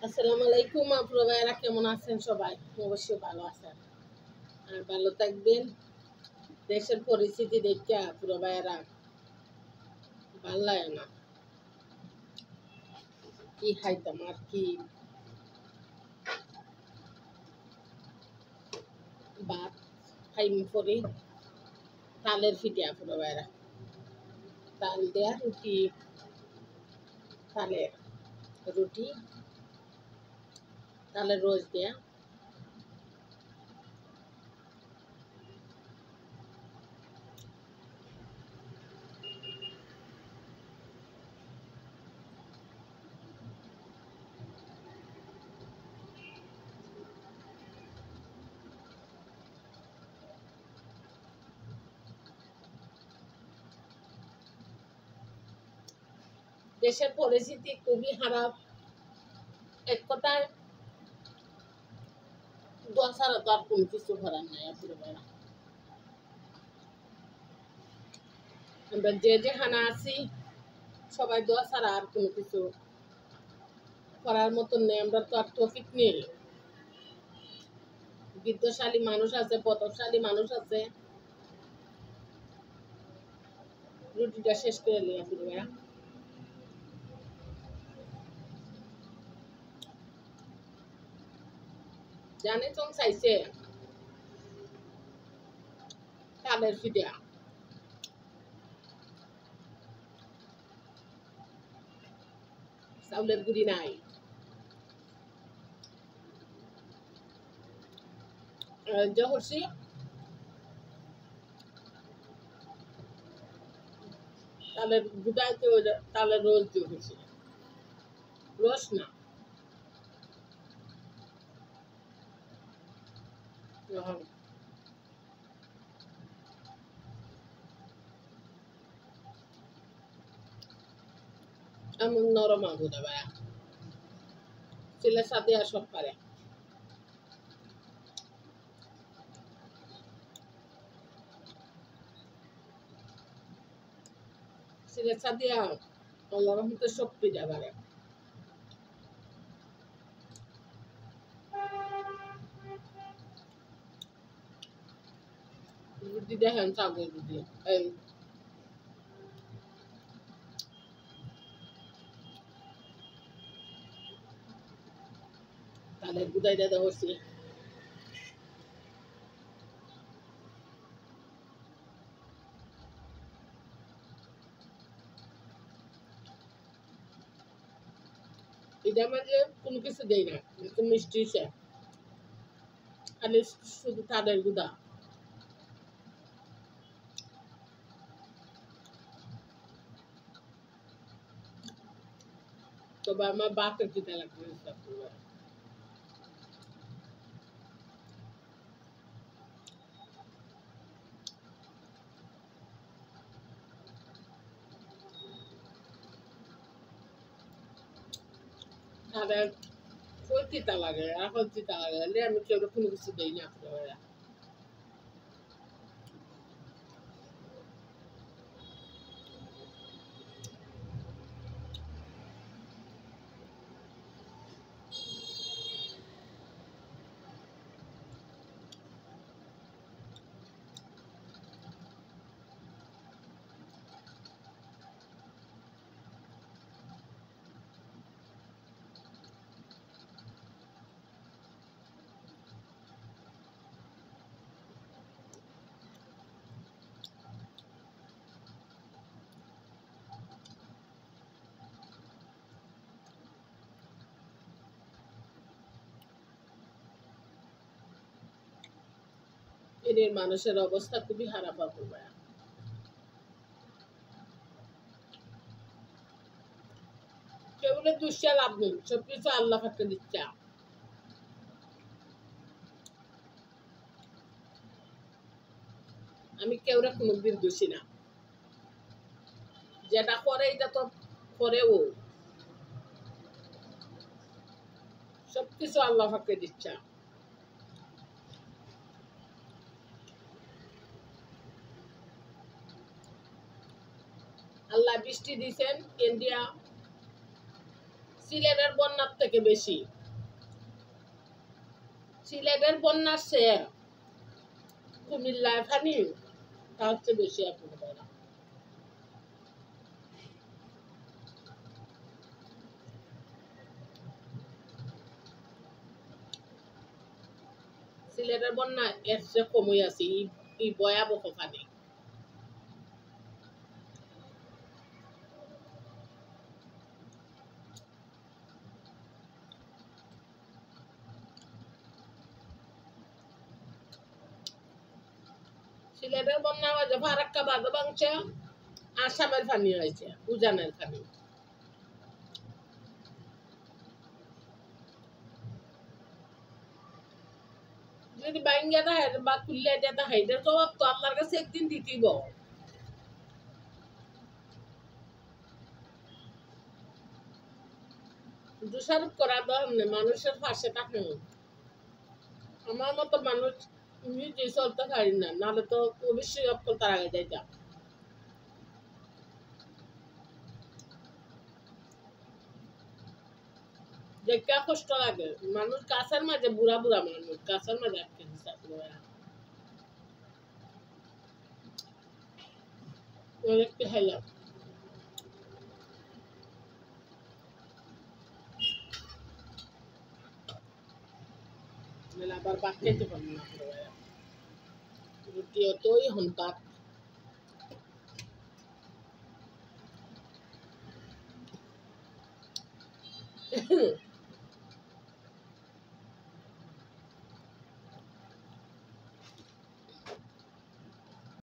আসসালামু আলাইকুম আপুরা ভাইয়েরা, কেমন আছেন সবাই? অবশ্যই ভালো আছেন আর ভালো থাকবেন। দেশের পরিস্থিতি দেখে আপুরা ভাইয়েরা ভাল লাগে না। কি খাইতাম আর কি, ভাত খাইম পরে তালের ফিটে আপুরা ভাইয়েরা, তাল দেয়া রুটি, তালের রুটি, তালের রোজ দেয়া। দেশের পরিস্থিতি খুবই খারাপ। এক কথায় দোয়া ছাড়া তো আর কোনো কিছু করার নাই আপুরা ভাইয়েরা। আমরা যে যেখানে আছি সবাই দোয়া ছাড়া আর কোনো কিছু করার মতন নেই। আমরা তো আর তৌফিক নেই। বিত্তশালী মানুষ আছে, প্রতাপশালী মানুষ আছে। রুটিটা শেষ করে নিয়ে আসি ভাইয়া। জানে চং চাইছে তালের ফিটা, চাউলের গুড়ি নাই। যা করছি তালের গুটাইতে তালের রোজ দিয়ে করছি, রস না। এমন নরম আগুদা ভাইয়া, ছেলের সাথে আর সব পারে। ছেলের সাথে আল্লাহ রহমতে সব পিঠা পারে। রুটি দেখেন চাউলের রুটি, এই তালের গুদাইটা দেখছি। এটা মাঝে কোনো কিছু দেই না, একটু মিষ্টি সে, খালি শুধু তালের গুদা। তবে আমার বাপের পিঠা লাগবে। তাদের কই তিতা লাগে, এখন তিতা লাগে, আমি কেউ কোনো কিছু দেই না আপুরা ভাইয়া। এদের মানুষের অবস্থা খুবই খারাপ আপুর ভাইয়া। কেউ বলে দুষ্টা লাভ নেই, সবকিছু আল্লাহ পাকের দিচ্ছে। আমি কেউরা কোনোদিন দোষী না, যেটা করে এটা তো করে ও, সবকিছু আল্লাহ পাকের দিচ্ছে। আল্লাহ বৃষ্টি দিছেন, ইন্ডিয়া সিলেটের বন্যার থেকে বেশি, সিলেটের বন্যার চেয়ে কুমিল্লায় পানি তার চেয়ে বেশি এখন বেড়া। সিলেটের বন্যা এর চেয়ে কমই আছে, এই ভয়াবহ পানি। সিলেটের বন্যা হয়েছে ফারাক্কা বাঁধ ভাঙছে, আসামের পানি হয়েছে, উজানের পানি। যদি বাইঙ্গা দেয় বা খুললে যেতে হয়, এটা জবাব তো আল্লাহর কাছে একদিন দিতেইব। দোষারোপ করা দরকার নেই, মানুষের পাশে থাকুন। আমার মতো মানুষ নিজে চলতে পারি না, নাহলে তো অবশ্যই অক্কল তার আগে যাইতাম। দেখতে কষ্ট লাগে, মানুষ গাছের মাঝে বুড়া বুড়া মানুষ গাছের মাঝে আটকে দিচ্ছে। দেখতে খাইলাম আবার ভাত খাইতে পারবো না, রুটি অতই হন ভাত